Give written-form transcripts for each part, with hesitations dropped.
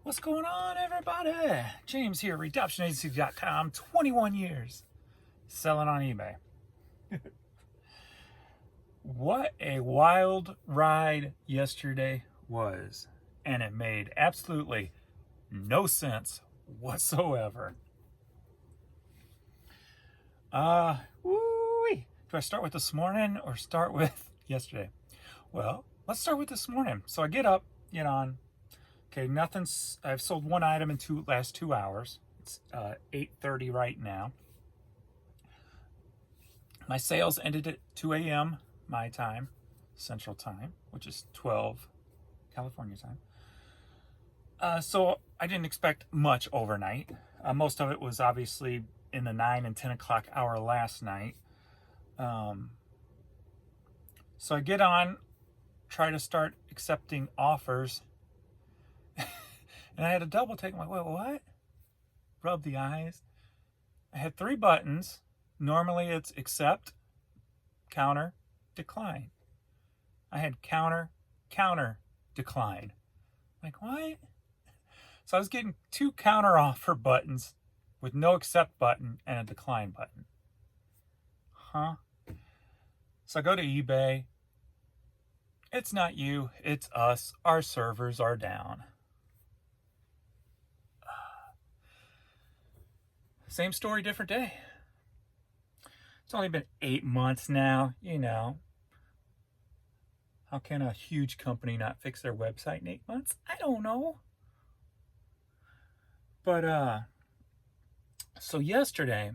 What's going on, everybody? James here, RedemptionAgency.com, 21 years selling on eBay. What a wild ride yesterday was, and it made absolutely no sense whatsoever. Woo-wee. Do I start with this morning or start with yesterday? Well, let's start with this morning. So I get up, get on. Okay, I've sold one item in last 2 hours. It's 8:30 right now. My sales ended at 2 a.m. my time, Central Time, which is 12 California time. So I didn't expect much overnight. Most of it was obviously in the 9 and 10 o'clock hour last night. So I get on, try to start accepting offers. And I had a double take. I'm like, wait, what? Rub the eyes. I had 3 buttons. Normally it's accept, counter, decline. I had counter, counter, decline. Like, what? So I was getting 2 counter offer buttons with no accept button and a decline button. Huh? So I go to eBay. It's not you, it's us. Our servers are down. Same story, different day. It's only been 8 months now, you know. How can a huge company not fix their website in 8 months? I don't know. But, so yesterday,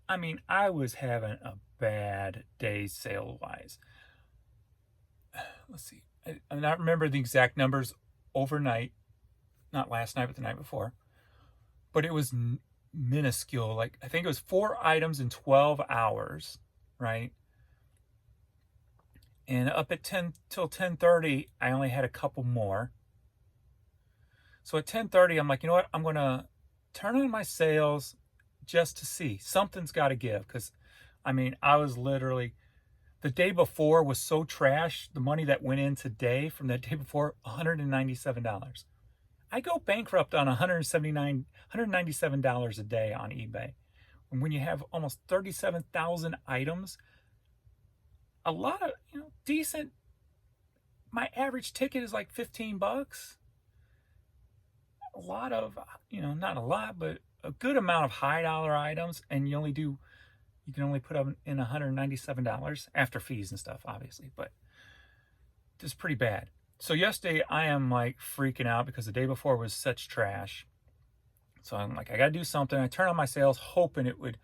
I was having a bad day sale-wise. Let's see. I don't remember the exact numbers overnight. Not last night, but the night before. But it was minuscule. Like, I think it was 4 items in 12 hours, right? And up at 10 till 10:30, I only had a couple more. So at 10:30, I'm like, you know what? I'm going to turn on my sales just to see. Something's got to give. Because, I was literally, the day before was so trash. The money that went in today from that day before, $197. I go bankrupt on $197 a day on eBay. And when you have almost 37,000 items, a lot of, decent, my average ticket is like $15. A lot of, not a lot, but a good amount of high dollar items, and you can only put up in $197 after fees and stuff, obviously, but it's pretty bad. So yesterday I am like freaking out because the day before was such trash. So I'm like, I got to do something. I turn on my sales hoping it would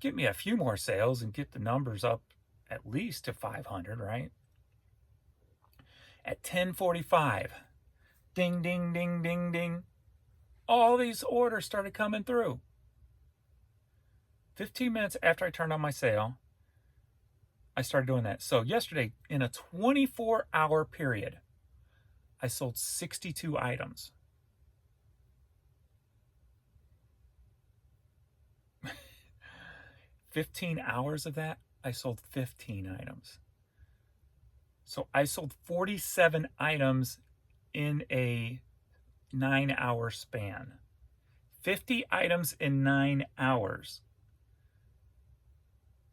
get me a few more sales and get the numbers up at least to 500, right? At 10:45, ding, ding, ding, ding, ding. All these orders started coming through. 15 minutes after I turned on my sale, I started doing that. So yesterday, in a 24-hour period, I sold 62 items. "15 hours of that, I sold 15 items. So I sold 47 items in a 9-hour span. 50 items in 9 hours.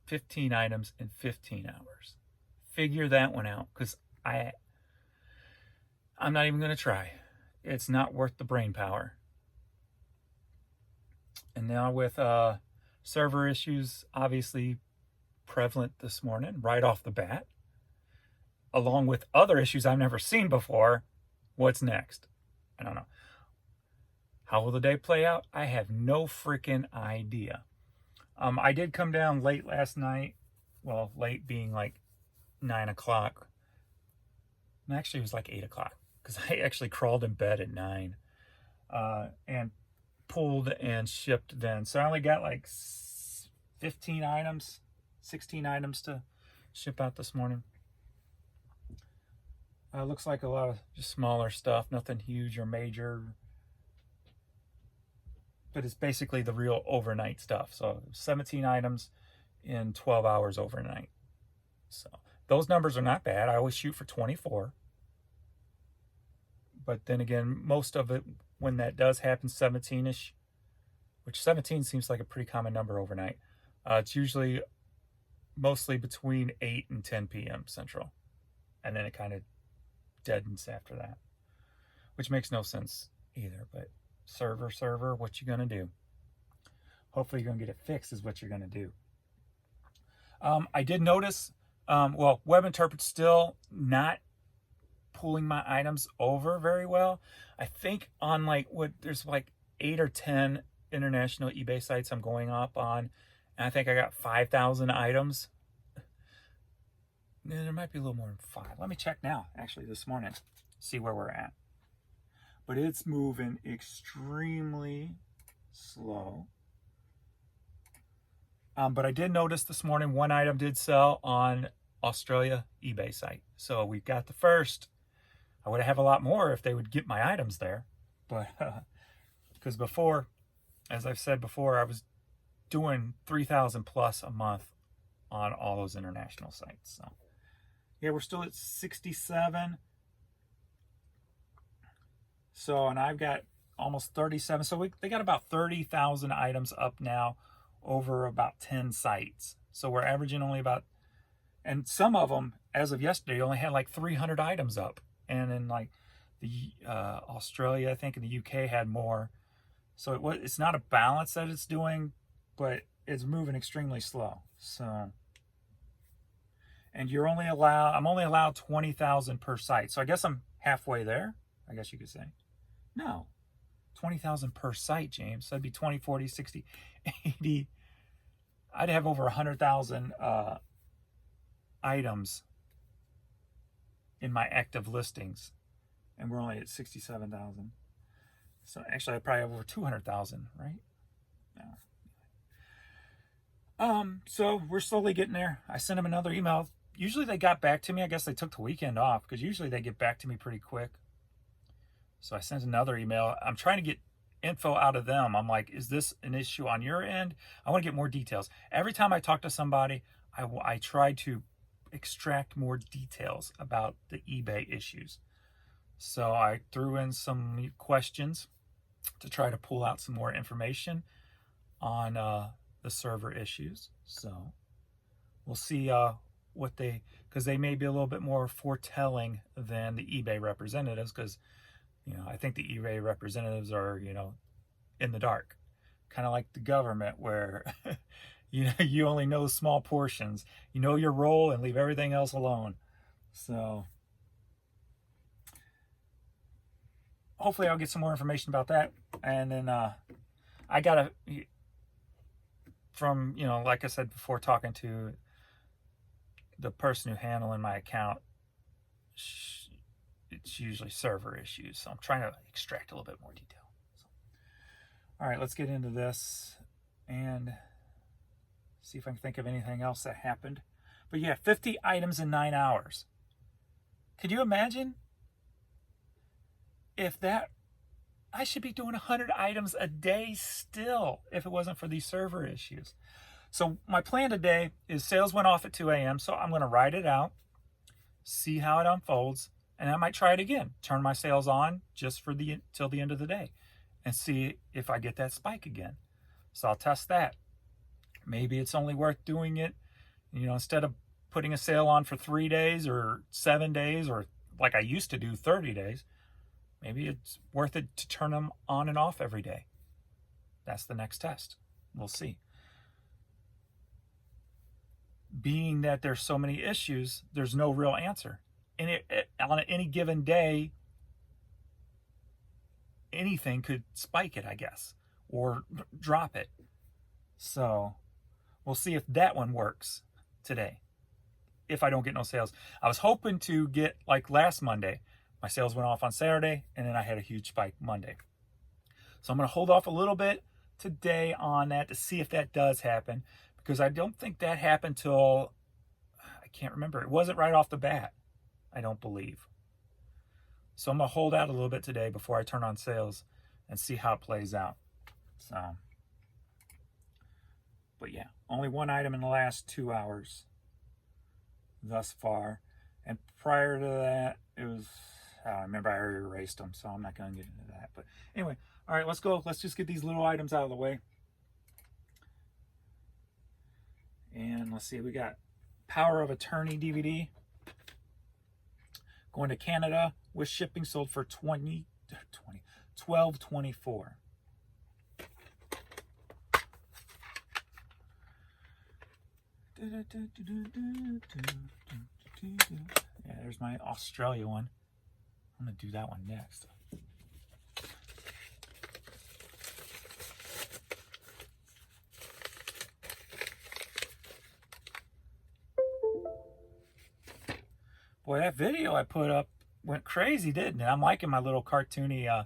15 items in 15 hours. Figure that one out, because I'm not even going to try. It's not worth the brain power. And now with server issues obviously prevalent this morning, right off the bat, along with other issues I've never seen before, what's next? I don't know. How will the day play out? I have no freaking idea. I did come down late last night. Well, late being like 9 o'clock. And actually, it was like 8 o'clock, because I actually crawled in bed at 9 and pulled and shipped then. So I only got like 15 items, 16 items to ship out this morning. Looks like a lot of just smaller stuff, nothing huge or major. But it's basically the real overnight stuff. So 17 items in 12 hours overnight. So those numbers are not bad. I always shoot for 24. But then again, most of it when that does happen, 17-ish, which 17 seems like a pretty common number overnight. It's usually mostly between 8 and 10 p.m. Central. And then it kind of deadens after that, which makes no sense either. But server, what you gonna do? Hopefully you're gonna get it fixed is what you're gonna do. I did notice, well, WebInterpret's still not pulling my items over very well. I think on there's like 8 or 10 international eBay sites I'm going up on, and I think I got 5,000 items. There might be a little more than 5. Let me check now, actually, this morning, see where we're at. But it's moving extremely slow. But I did notice this morning one item did sell on Australia eBay site. So we've got the first. I would have a lot more if they would get my items there. But because before, as I've said before, I was doing 3,000 plus a month on all those international sites. So yeah, we're still at 67. So, and I've got almost 37. So they got about 30,000 items up now over about 10 sites. So we're averaging only about, and some of them, as of yesterday, only had like 300 items up. And in like the Australia, I think, and the UK had more. So it's not a balance that it's doing, but it's moving extremely slow. So, and I'm only allowed 20,000 per site. So I guess I'm halfway there, I guess you could say. No, 20,000 per site, James. So that'd be 20, 40, 60, 80. I'd have over 100,000 items in my active listings, and we're only at 67,000. So actually, I probably have over 200,000, right? No. So we're slowly getting there. I sent them another email. Usually they got back to me. I guess they took the weekend off because usually they get back to me pretty quick. So I sent another email. I'm trying to get info out of them. I'm like, is this an issue on your end? I want to get more details. Every time I talk to somebody, I try to extract more details about the eBay issues. So I threw in some questions to try to pull out some more information on the server issues. So we'll see because they may be a little bit more foretelling than the eBay representatives, because I think the eBay representatives are, in the dark, kind of like the government, where you only know small portions. You know your role and leave everything else alone. So hopefully I'll get some more information about that. And then I got from, like I said before, talking to the person who handling my account, it's usually server issues. So I'm trying to extract a little bit more detail. So, all right, let's get into this and see if I can think of anything else that happened. But yeah, 50 items in 9 hours. Could you imagine if I should be doing 100 items a day still if it wasn't for these server issues. So my plan today is sales went off at 2 a.m. So I'm going to write it out, see how it unfolds, and I might try it again. Turn my sales on just for till the end of the day and see if I get that spike again. So I'll test that. Maybe it's only worth doing it, instead of putting a sale on for 3 days or 7 days, or like I used to do 30 days. Maybe it's worth it to turn them on and off every day. That's the next test. We'll see. Being that there's so many issues, there's no real answer. And on any given day, anything could spike it, I guess, or drop it. So we'll see if that one works today, if I don't get no sales. I was hoping to get, like last Monday, my sales went off on Saturday, and then I had a huge spike Monday. So I'm going to hold off a little bit today on that to see if that does happen, because I don't think that happened till, I can't remember. It wasn't right off the bat, I don't believe. So I'm going to hold out a little bit today before I turn on sales and see how it plays out. So, but yeah, only one item in the last 2 hours thus far. And prior to that, it was I remember I already erased them, so I'm not going to get into that. But anyway, all right, let's go. Let's just get these little items out of the way. And let's see, we got Power of Attorney DVD. Going to Canada with shipping, sold for $12.24. Yeah, there's my Australia one. I'm gonna do that one next. Boy, that video I put up went crazy, didn't it? I'm liking my little cartoony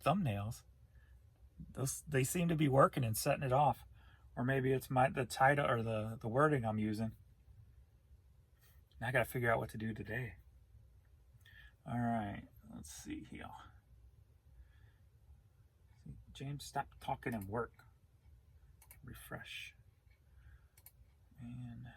thumbnails. They seem to be working and setting it off. Or maybe it's the title or the wording I'm using. Now I gotta figure out what to do today. All right, let's see here. James, stop talking and work. Refresh. And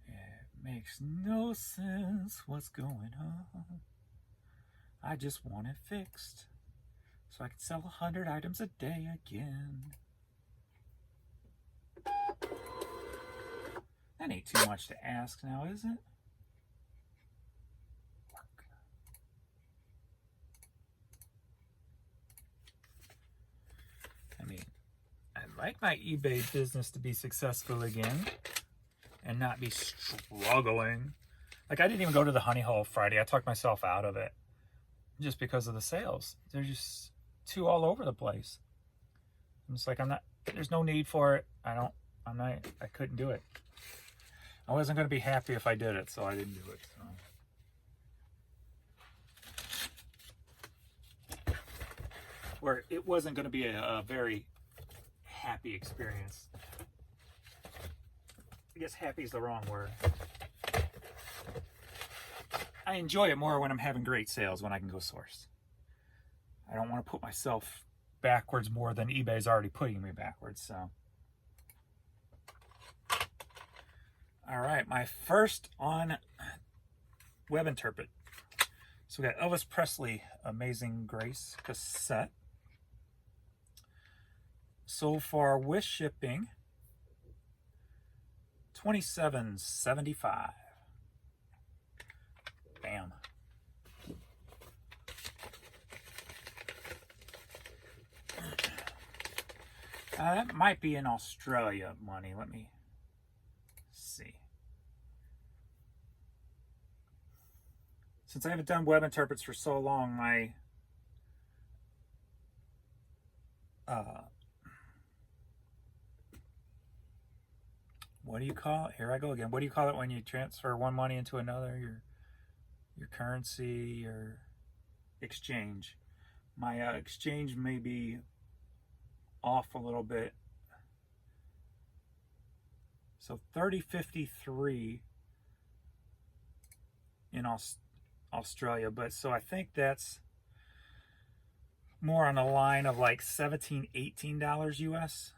it makes no sense what's going on. I just want it fixed so I can sell 100 items a day again. That ain't too much to ask now, is it? Work. I mean, I'd like my eBay business to be successful again and not be struggling. Like, I didn't even go to the Honey Hole Friday. I talked myself out of it just because of the sales. They're just too all over the place. I'm just like, there's no need for it. I couldn't do it. I wasn't going to be happy if I did it, so I didn't do it. So. Or it wasn't going to be a very happy experience. I guess happy is the wrong word. I enjoy it more when I'm having great sales, when I can go source. I don't want to put myself backwards more than eBay's already putting me backwards, so. All right, my first on WebInterpret. So we got Elvis Presley, Amazing Grace cassette. So far with shipping, $27.75. Bam. That might be in Australia money. Let me see. Since I haven't done WebInterprets for so long, my what do you call it? Here I go again. What do you call it when you transfer one money into another? Your currency, your exchange. My exchange may be off a little bit. So 30.53 in Australia, but so I think that's more on the line of like $17, $18 US.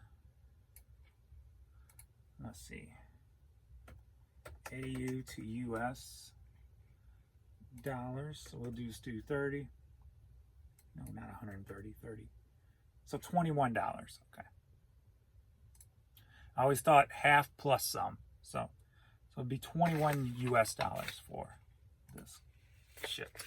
Let's see. AU to US dollars. So we'll just do 30. No, not 130, 30. So $21. Okay. I always thought half plus some. So it'd be 21 US dollars for this ship.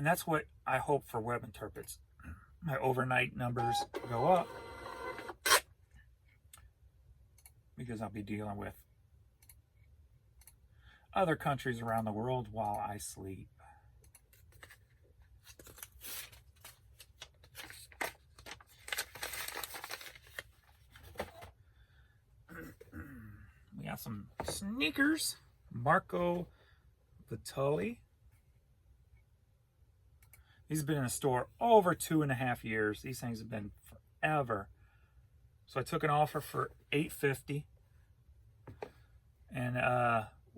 And that's what I hope for Web Interprets. My overnight numbers go up because I'll be dealing with other countries around the world while I sleep. We got some sneakers. Marco Vitali. These have been in the store over 2.5 years. These things have been forever. So I took an offer for $8.50. And,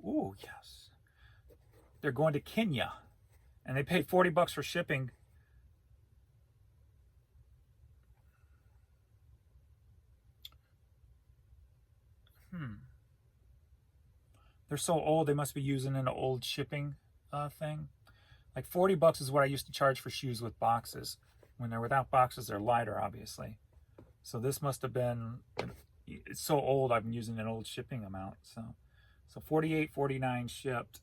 ooh, yes. They're going to Kenya. And they paid $40 for shipping. They're so old, they must be using an old shipping thing. Like $40 is what I used to charge for shoes with boxes. When they're without boxes, they're lighter, obviously. So this must have been, it's so old, I've been using an old shipping amount. So $48.49 shipped.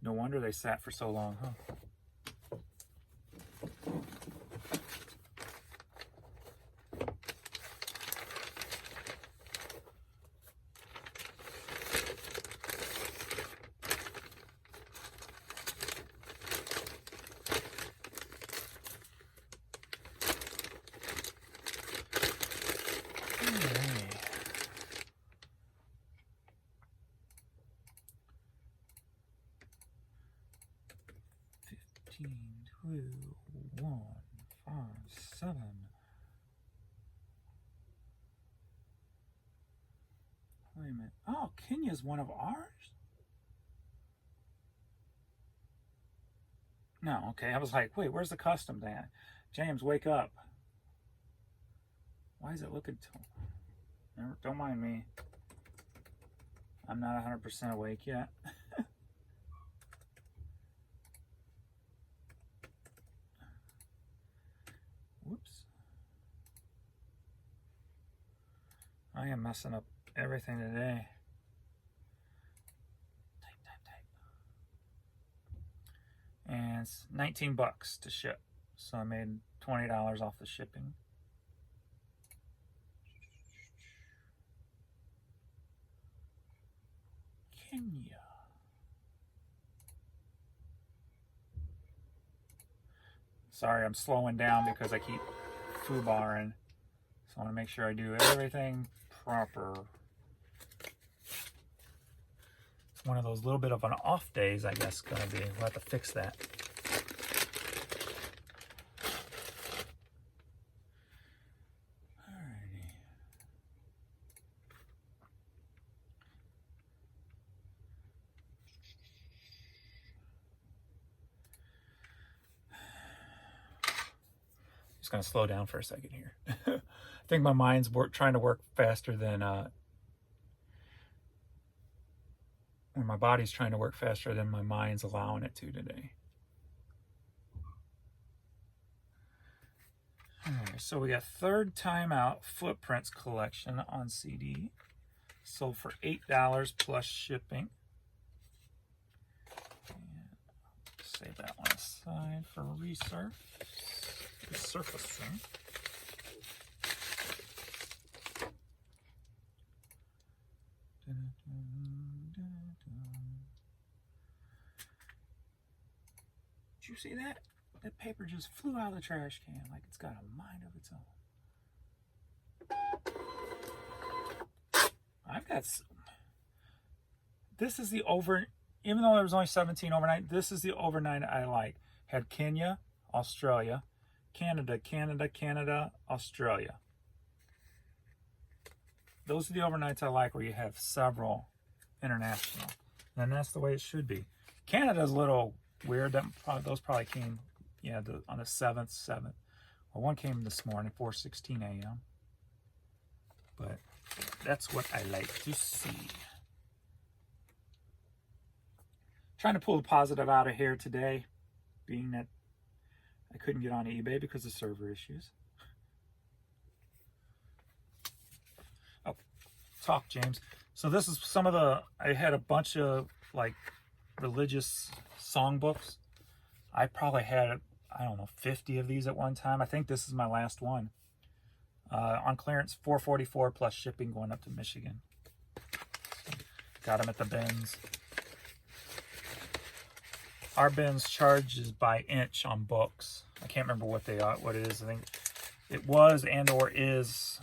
No wonder they sat for so long, huh? Two, 1, 5, 7. Wait a minute. Oh, Kenya's one of ours? No, okay. I was like, wait, where's the custom at? James, wake up. Why is it looking to... Don't mind me. I'm not 100% awake yet. Whoops. I am messing up everything today. Type. And it's $19 to ship. So I made $20 off the shipping. Kenya. Sorry, I'm slowing down because I keep foobarring. So I want to make sure I do everything proper. It's one of those little bit of an off days, I guess, gonna be. We'll have to fix that. Alrighty. Just gonna slow down for a second here. I think my mind's trying to work faster than, or my body's trying to work faster than my mind's allowing it to today. Alright, so we got Third Time Out Footprints collection on CD. Sold for $8 plus shipping. And save that one aside for resurfacing. Did you see that? That paper just flew out of the trash can like it's got a mind of its own. I've got some. This is the even though there was only 17 overnight, this is the overnight I like. Had Kenya, Australia, Canada, Australia. Those are the overnights I like where you have several international. And that's the way it should be. Canada's a little weird. Those probably came, yeah, on the 7th. Well, one came this morning, 4:16 a.m. But that's what I like to see. Trying to pull the positive out of here today, being that I couldn't get on eBay because of server issues. Oh, talk, James. So this is some of the, I had a bunch of like religious songbooks. I probably had, I don't know, 50 of these at one time. I think this is my last one. On clearance, $4.44 plus shipping going up to Michigan. Got them at the bins. Our bins charges by inch on books. I can't remember what they are, what it is. I think it was and or is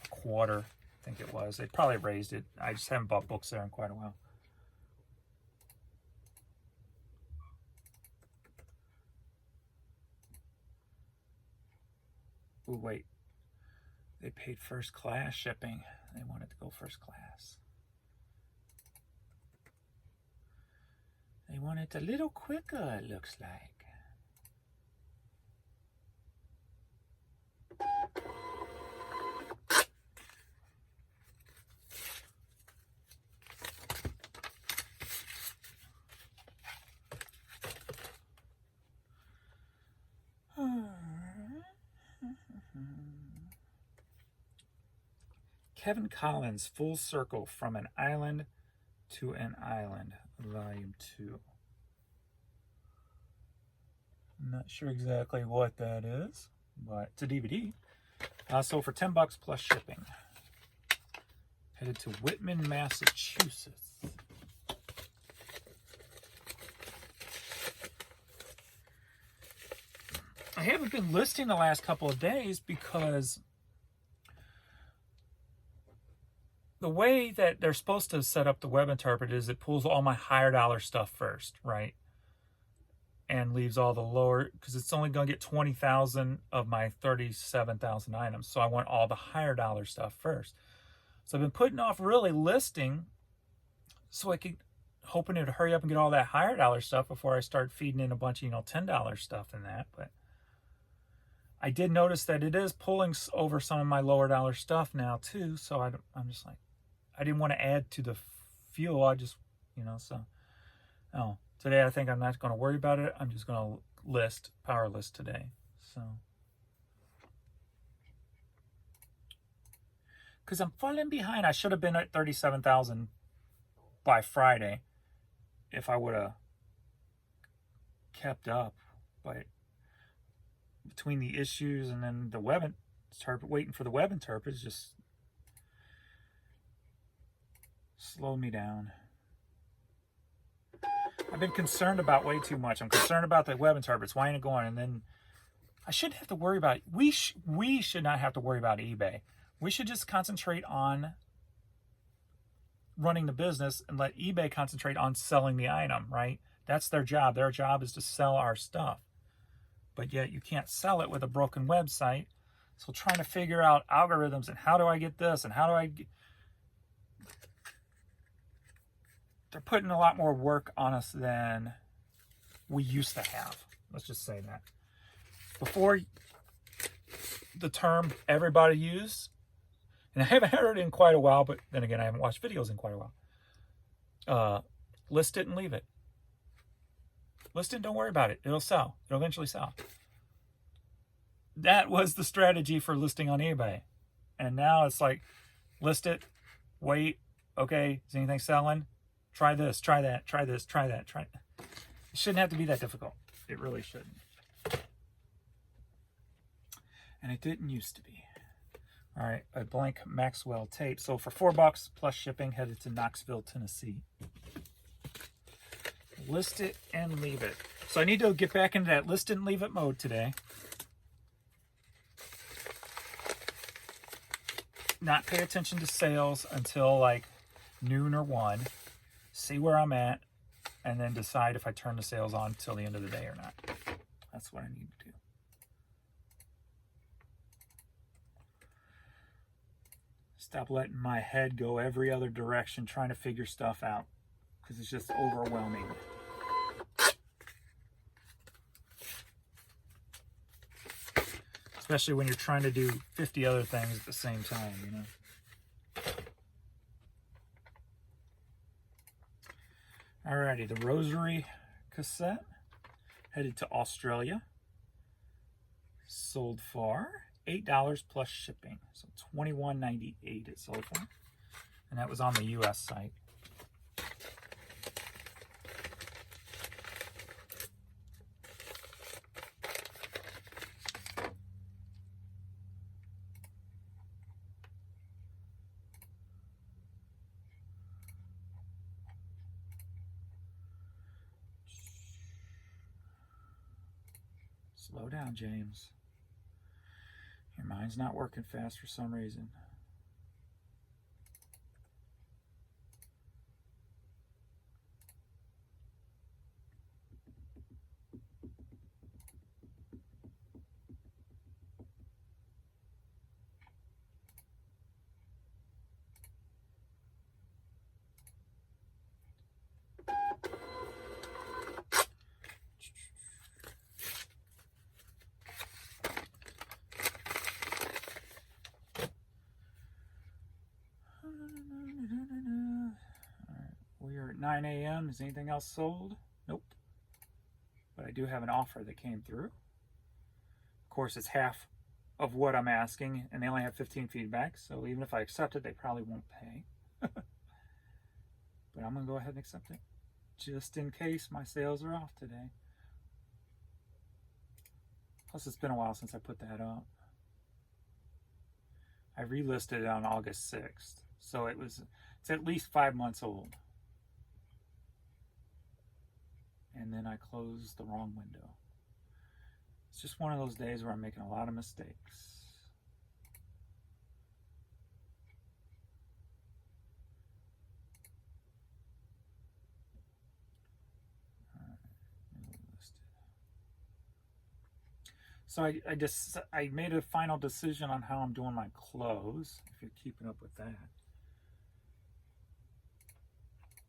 a quarter. I think it was. They probably raised it. I just haven't bought books there in quite a while. Ooh, wait. They paid first class shipping. They wanted to go first class. They want it a little quicker, it looks like. Kevin Collins, Full Circle, From an Island to an Island, Volume 2. I'm not sure exactly what that is, but it's a DVD. So for $10 plus shipping. Headed to Whitman, Massachusetts. I haven't been listing the last couple of days because the way that they're supposed to set up the web interpreter is it pulls all my higher dollar stuff first, right? And leaves all the lower, because it's only going to get 20,000 of my 37,000 items. So I want all the higher dollar stuff first. So I've been putting off really listing so I could, hoping it would hurry up and get all that higher dollar stuff before I start feeding in a bunch of, $10 stuff in that. But I did notice that it is pulling over some of my lower dollar stuff now too. So I'm just like, I didn't want to add to the fuel. I just, so, oh. Today, I think I'm not going to worry about it. I'm just going to power list today. So, because I'm falling behind. I should have been at 37,000 by Friday if I would have kept up. But between the issues and then the web interpret, waiting for the web interpret, just slowed me down. I've been concerned about way too much. I'm concerned about the web interprets. Why ain't it going? And then I shouldn't have to worry about it. We should not have to worry about eBay. We should just concentrate on running the business and let eBay concentrate on selling the item, right? That's their job. Their job is to sell our stuff. But yet you can't sell it with a broken website. So trying to figure out algorithms and how do I get this and how do I get... They're putting a lot more work on us than we used to have. Let's just say that. Before, the term everybody used, and I haven't heard it in quite a while, but then again, I haven't watched videos in quite a while. List it and leave it. List it and don't worry about it. It'll sell. It'll eventually sell. That was the strategy for listing on eBay. And now it's like, list it, wait, okay, is anything selling? Try this, try that, try this, try that, try it. It shouldn't have to be that difficult. It really shouldn't. And it didn't used to be. All right, a blank Maxwell tape. So for $4 plus shipping, headed to Knoxville, Tennessee. List it and leave it. So I need to get back into that list and leave it mode today. Not pay attention to sales until like noon or 1. See where I'm at, and then decide if I turn the sales on till the end of the day or not. That's what I need to do. Stop letting my head go every other direction trying to figure stuff out, because it's just overwhelming. Especially when you're trying to do 50 other things at the same time, Alrighty, the Rosary cassette, headed to Australia. Sold for $8 plus shipping, so $21.98 it sold for. and that was on the US site. Slow down, James. Your mind's not working fast for some reason. We are at 9 a.m. Is anything else sold? Nope. But I do have an offer that came through. Of course, it's half of what I'm asking, and they only have 15 feedbacks, so even if I accept it, they probably won't pay. But I'm going to go ahead and accept it, just in case my sales are off today. Plus, it's been a while since I put that up. I relisted it on August 6th, so it's at least 5 months old. And then I closed the wrong window. It's just one of those days where I'm making a lot of mistakes. So I made a final decision on how I'm doing my close, if you're keeping up with that.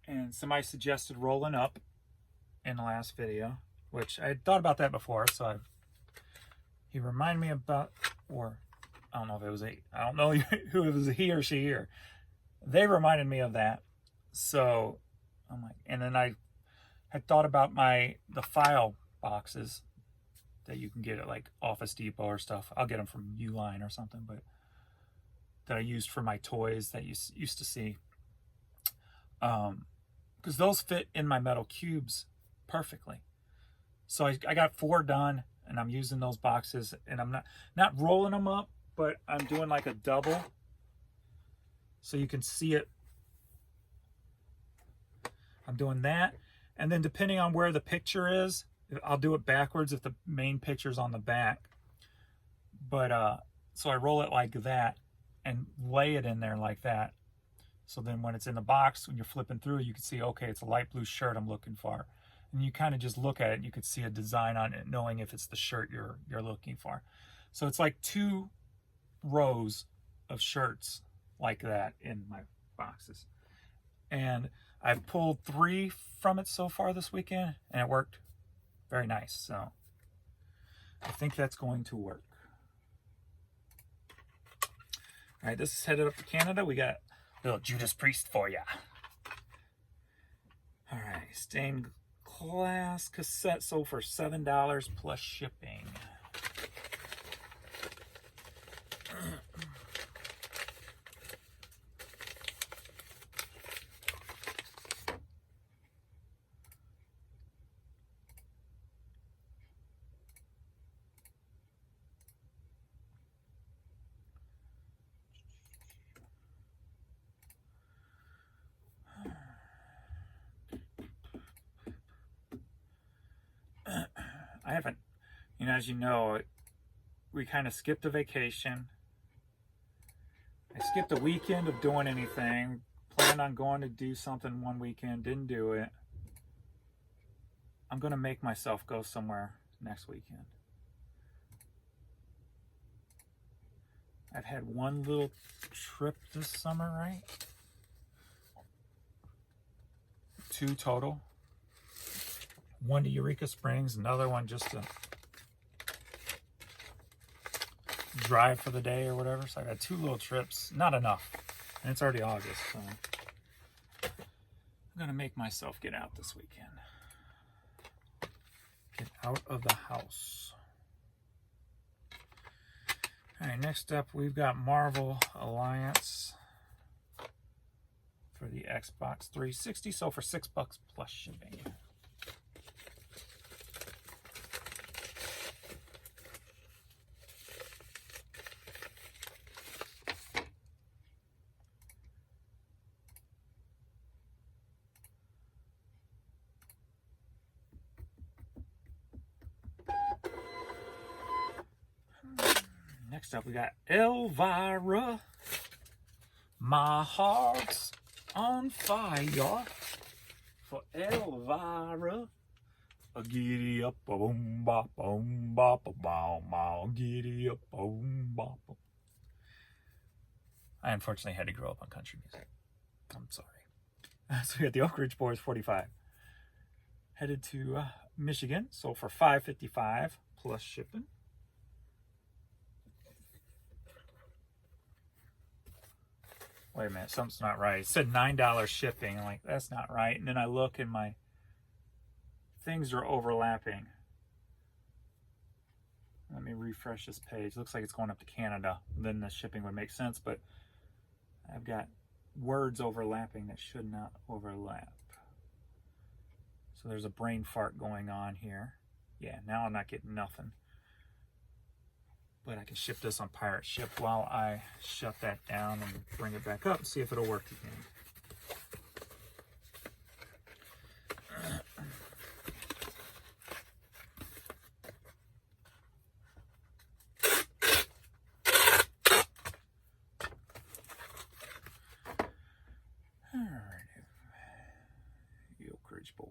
And somebody suggested rolling up in the last video, which I had thought about that before, so he reminded me about, or I don't know if it was I don't know who it was, he or she here. They reminded me of that. So I'm like, and then I had thought about the file boxes that you can get at like Office Depot or stuff. I'll get them from Uline or something, but that I used for my toys that you used to see. Because those fit in my metal cubes perfectly. So I got 4 done, and I'm using those boxes, and I'm not rolling them up, but I'm doing like a double so you can see it. I'm doing that, and then depending on where the picture is, I'll do it backwards if the main picture's on the back. But so I roll it like that and lay it in there like that. So then when it's in the box, when you're flipping through, you can see, okay, it's a light blue shirt I'm looking for. And you kind of just look at it and you could see a design on it, knowing if it's the shirt you're looking for. So it's like 2 rows of shirts like that in my boxes. And I've pulled 3 from it so far this weekend, and it worked very nice. So I think that's going to work. All right, this is headed up to Canada. We got a little Judas Priest for ya. All right, stained glass cassette sold for $7 plus shipping. I haven't, as you know, we kind of skipped a vacation. I skipped a weekend of doing anything. Planned on going to do something one weekend, didn't do it. I'm going to make myself go somewhere next weekend. I've had one little trip this summer, right? 2 total. One to Eureka Springs, another one just to drive for the day or whatever. So I got 2 little trips, not enough. And it's already August, so I'm gonna make myself get out this weekend. Get out of the house. All right, next up we've got Marvel Alliance. for the Xbox 360. So for $6 plus shipping. Next up, we got Elvira. My heart's on fire for Elvira. A giddy up, a boom bop, boom bop, a bow bow, giddy up, a boom bop. I unfortunately had to grow up on country music. I'm sorry. So we got the Oak Ridge Boys 45. Headed to Michigan, so for $5.55 plus shipping. Wait a minute, something's not right. It said $9 shipping. I'm like, that's not right. And then I look and my things are overlapping. Let me refresh this page. Looks like it's going up to Canada. Then the shipping would make sense, but I've got words overlapping that should not overlap. So there's a brain fart going on here. Yeah, now I'm not getting nothing. But I can ship this on Pirate Ship while I shut that down and bring it back up and see if it'll work again. Alright, the Oak Ridge Boys.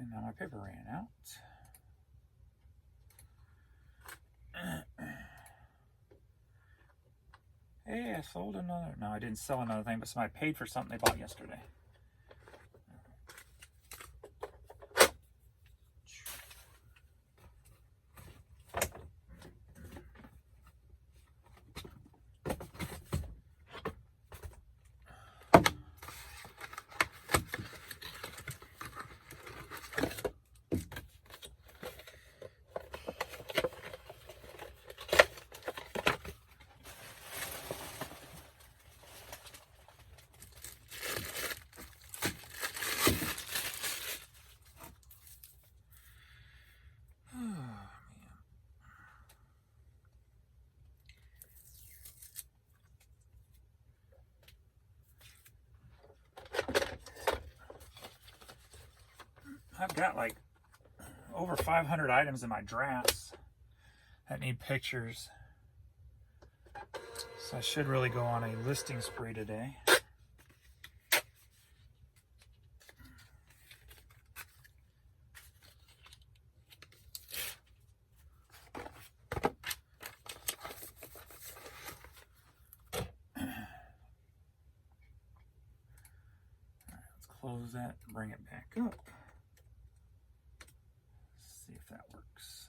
And now my paper ran out. Hey, I sold another. No, I didn't sell another thing, but somebody paid for something they bought yesterday. I've got like over 500 items in my drafts that need pictures. So I should really go on a listing spree today. Let's close that and bring it back up. See if that works.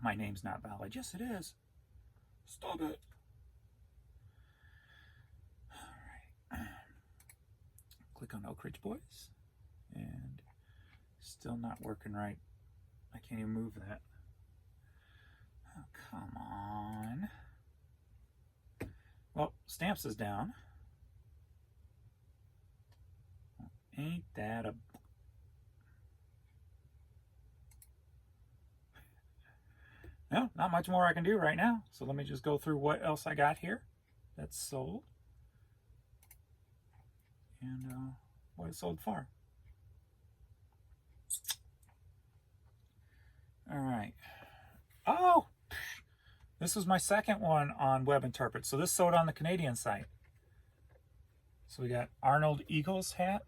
My name's not valid. Yes, it is. Stop it. All right. Click on Oak Ridge Boys. And still not working right. I can't even move that. Oh, come on. Well, Stamps is down. Ain't that a... No, not much more I can do right now. So let me just go through what else I got here that's sold. And what it sold for. All right. Oh! This was my second one on WebInterpret. So this sold on the Canadian site. So we got Arnold Eagles hat,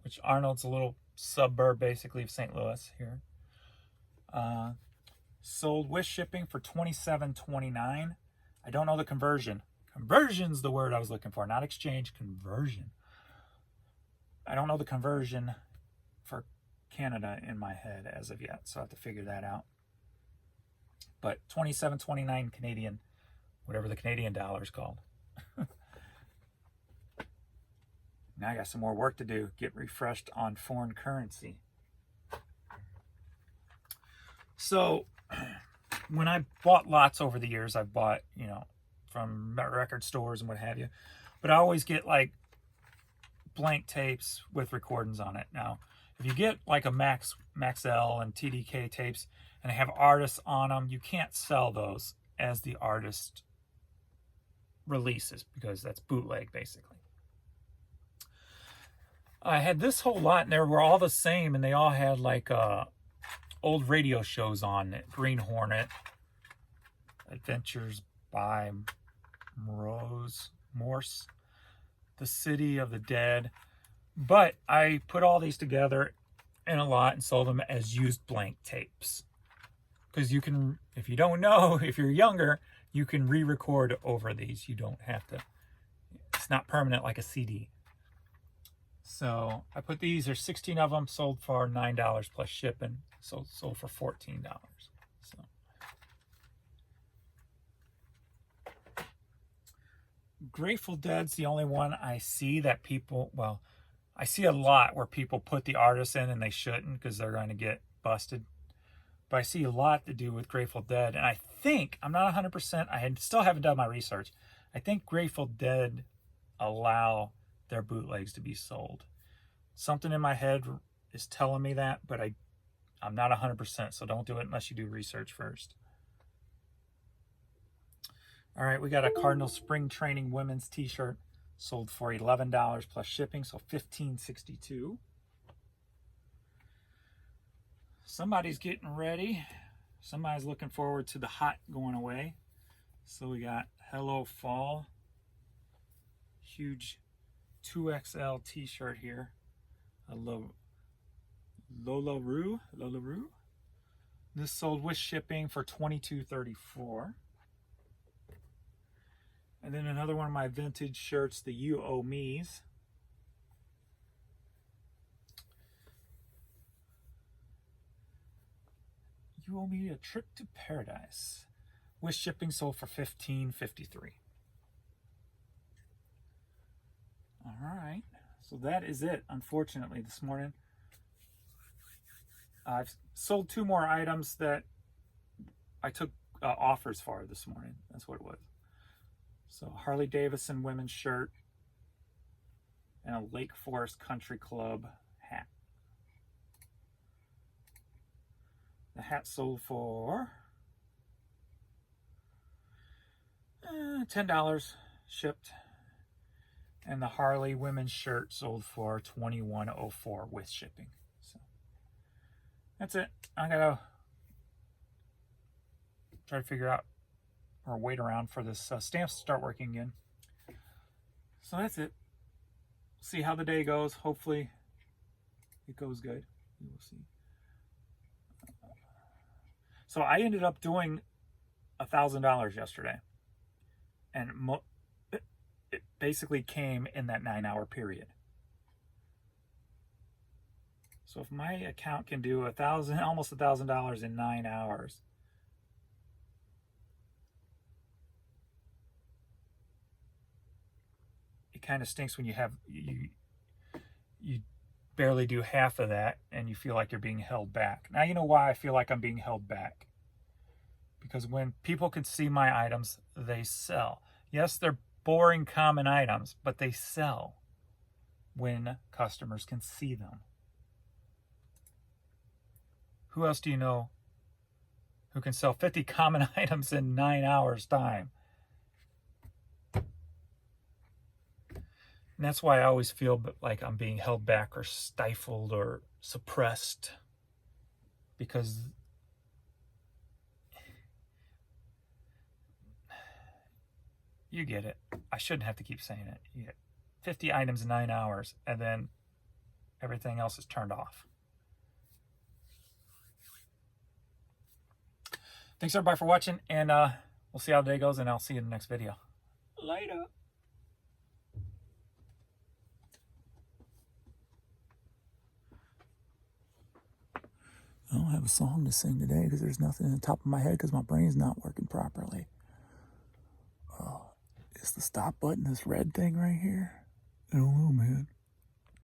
which Arnold's a little suburb basically of St. Louis here. sold with shipping for $27.29. I don't know the conversion. Conversion's the word I was looking for, not exchange, conversion. I don't know the conversion for Canada in my head as of yet, so I have to figure that out. But $27.29 Canadian, whatever the Canadian dollar is called. Now I got some more work to do, get refreshed on foreign currency. So when I bought lots over the years, I've bought, from record stores and what have you. But I always get like blank tapes with recordings on it. Now, if you get like a Maxell and TDK tapes and they have artists on them, you can't sell those as the artist releases because that's bootleg basically. I had this whole lot and they were all the same and they all had like old radio shows on it. Green Hornet, Adventures by Morse, The City of the Dead. But I put all these together in a lot and sold them as used blank tapes. Because you can, if you don't know, if you're younger, you can re-record over these. You don't have to, it's not permanent like a CD. So I put these, there's 16 of them, sold for $9 plus shipping. So sold for $14. So Grateful Dead's the only one I see that people, well, I see a lot where people put the artists in and they shouldn't because they're going to get busted. But I see a lot to do with Grateful Dead. And I think, I'm not 100%, still haven't done my research. I think Grateful Dead allow their bootlegs to be sold. Something in my head is telling me that, but I'm not 100%, so don't do it unless you do research first. All right, we got a Cardinal Spring Training women's t-shirt sold for $11 plus shipping, so $15.62. Somebody's getting ready. Somebody's looking forward to the hot going away. So we got Hello Fall. Huge 2XL t-shirt here. A Lola Roo. This sold with shipping for $22.34. And then another one of my vintage shirts, the You Owe Me's. You Owe Me a Trip to Paradise. With shipping sold for $15.53. All right. So that is it, unfortunately, this morning. I've sold 2 more items that I took offers for this morning. That's what it was. So Harley Davidson women's shirt and a Lake Forest Country Club hat. The hat sold for $10 shipped. And the Harley women's shirt sold for $21.04 with shipping. So that's it. I gotta try to figure out or wait around for this stamps to start working again. So that's it. See how the day goes. Hopefully it goes good. We will see. So I ended up doing $1,000 yesterday, and it basically came in that 9-hour period. So if my account can do almost $1,000 in 9 hours, it kind of stinks when you barely do half of that and you feel like you're being held back. Now you know why I feel like I'm being held back. Because when people can see my items, they sell. Yes, they're boring common items, but they sell when customers can see them. Who else do you know who can sell 50 common items in 9 hours time? And that's why I always feel like I'm being held back or stifled or suppressed, because you get it. I shouldn't have to keep saying it. You get 50 items in 9 hours, and then everything else is turned off. Thanks everybody for watching, and we'll see how the day goes, and I'll see you in the next video. Later. I don't have a song to sing today because there's nothing in the top of my head because my brain's not working properly. Is the stop button this red thing right here? I don't know, man.